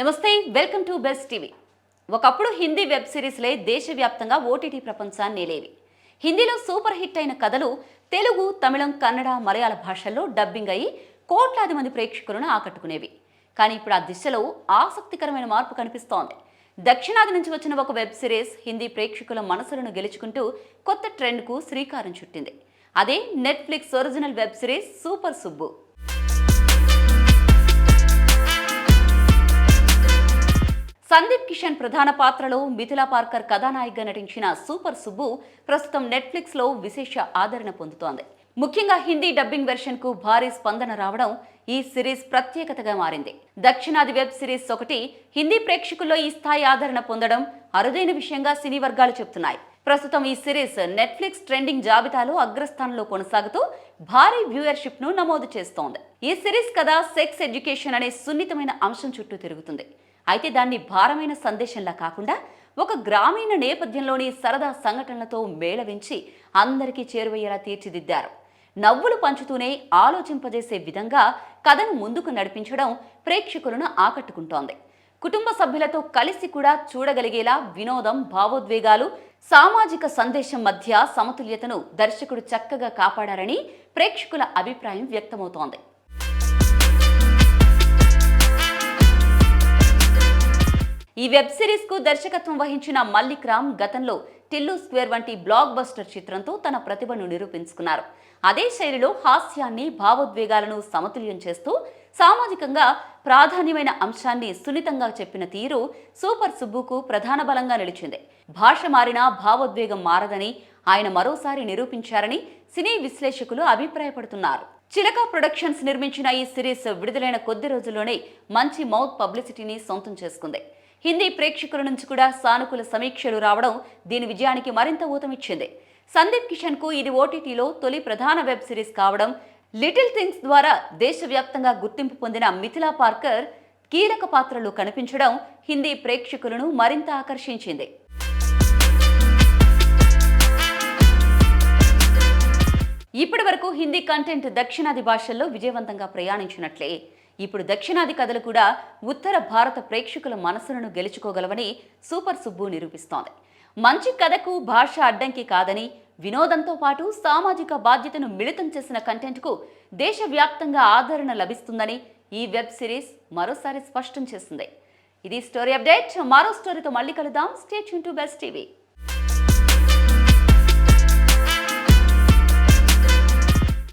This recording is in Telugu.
నమస్తే, వెల్కమ్ టు బెస్ట్ టీవీ. ఒకప్పుడు హిందీ వెబ్ సిరీస్లే దేశవ్యాప్తంగా ఓటీటీ ప్రపంచాన్ని ఏలేవి. హిందీలో సూపర్ హిట్ అయిన కథలు తెలుగు, తమిళం, కన్నడ, మలయాళ భాషల్లో డబ్బింగ్ అయ్యి కోట్లాది మంది ప్రేక్షకులను ఆకట్టుకునేవి. కానీ ఇప్పుడు ఆ దిశలో ఆసక్తికరమైన మార్పు కనిపిస్తోంది. దక్షిణాది నుంచి వచ్చిన ఒక వెబ్ సిరీస్ హిందీ ప్రేక్షకుల మనసులను గెలుచుకుంటూ కొత్త ట్రెండ్కు శ్రీకారం చుట్టింది. అదే Netflix original web series super Subbu. Sandeep Kishan ప్రధాన పాత్రలో మిథిలా పార్కర్ కథానాయికగా నటించిన సూపర్ సుబ్బు ప్రస్తుతం నెట్ఫ్లిక్స్ లో విశేష ఆదరణ పొందుతోంది. ముఖ్యంగా హిందీ డబ్బింగ్ వెర్షన్ కు భారీ స్పందన రావడం ఈ సిరీస్ ప్రత్యేకతగా మారింది. దక్షిణాది వెబ్ సిరీస్ ఒకటి హిందీ ప్రేక్షకుల్లో ఈ స్థాయి ఆదరణ పొందడం అరుదైన విషయంగా సినీ వర్గాలు చెబుతున్నాయి. ప్రస్తుతం ఈ సిరీస్ నెట్ఫ్లిక్స్ ట్రెండింగ్ జాబితాలో అగ్రస్థానంలో కొనసాగుతూ భారీ వ్యూయర్షిప్ ను నమోదు చేస్తోంది. ఈ సిరీస్ కథ సెక్స్ ఎడ్యుకేషన్ అనే సున్నితమైన అంశం చుట్టూ తిరుగుతుంది. అయితే దాన్ని భారమైన సందేశంలా కాకుండా ఒక గ్రామీణ నేపథ్యంలోని సరదా సంఘటనలతో మేళవించి అందరికీ చేరువయ్యేలా తీర్చిదిద్దారు. నవ్వులు పంచుతూనే ఆలోచింపజేసే విధంగా కథను ముందుకు నడిపించడం ప్రేక్షకులను ఆకట్టుకుంటోంది. కుటుంబ సభ్యులతో కలిసి కూడా చూడగలిగేలా వినోదం, భావోద్వేగాలు, సామాజిక సందేశం మధ్య సమతుల్యతను దర్శకుడు చక్కగా కాపాడారని ప్రేక్షకుల అభిప్రాయం వ్యక్తమవుతోంది. ఈ వెబ్ సిరీస్ కు దర్శకత్వం వహించిన మల్లిక్ రామ్ గతంలో టిల్లు స్క్వేర్ వంటి బ్లాక్ బస్టర్ చిత్రంతో తన ప్రతిభను నిరూపించుకున్నారు. అదే శైలిలో హాస్యాన్ని, భావోద్వేగాలను సమతుల్యం చేస్తూ సామాజికంగా ప్రాధాన్యమైన అంశాన్ని సున్నితంగా చెప్పిన తీరు సూపర్ సుబ్బుకు ప్రధాన బలంగా నిలిచింది. భాష మారినా భావోద్వేగం మారదని ఆయన మరోసారి నిరూపించారని సినీ విశ్లేషకులు అభిప్రాయపడుతున్నారు. చిలక ప్రొడక్షన్స్ నిర్మించిన ఈ సిరీస్ విడుదలైన కొద్ది రోజుల్లోనే మంచి మౌత్ పబ్లిసిటీని సొంతం చేసుకుంది. హిందీ ప్రేక్షకుల నుంచి కూడా సానుకూల సమీక్షలు రావడం దీని విజయానికి మరింత ఊతమిచ్చింది. సందీప్ కిషన్ కు ఇది ఓటీటీలో తొలి ప్రధాన వెబ్ సిరీస్ కావడం, లిటిల్ థింగ్స్ ద్వారా దేశవ్యాప్తంగా గుర్తింపు పొందిన మిథిలా పార్కర్ కీలక పాత్రలో కనిపించడం హిందీ ప్రేక్షకులను మరింత ఆకర్షించింది. ఇప్పటి వరకు హిందీ కంటెంట్ దక్షిణాది భాషల్లో విజయవంతంగా ప్రయాణించినట్లే ఇప్పుడు దక్షిణాది కథలు కూడా ఉత్తర భారత ప్రేక్షకుల మనసులను గెలుచుకోగలవని సూపర్ సుబ్బు నిరూపిస్తోంది. మంచి కథకు భాష అడ్డంకి కాదని, వినోదంతో పాటు సామాజిక బాధ్యతను మిళితం చేసిన కంటెంట్కు దేశవ్యాప్తంగా ఆదరణ లభిస్తుందని ఈ వెబ్ సిరీస్ మరోసారి స్పష్టం చేస్తుంది. ఇది స్టోరీ అప్డేట్. మరో స్టోరీతో మళ్ళీ కలుద్దాం. Stay tune to best TV.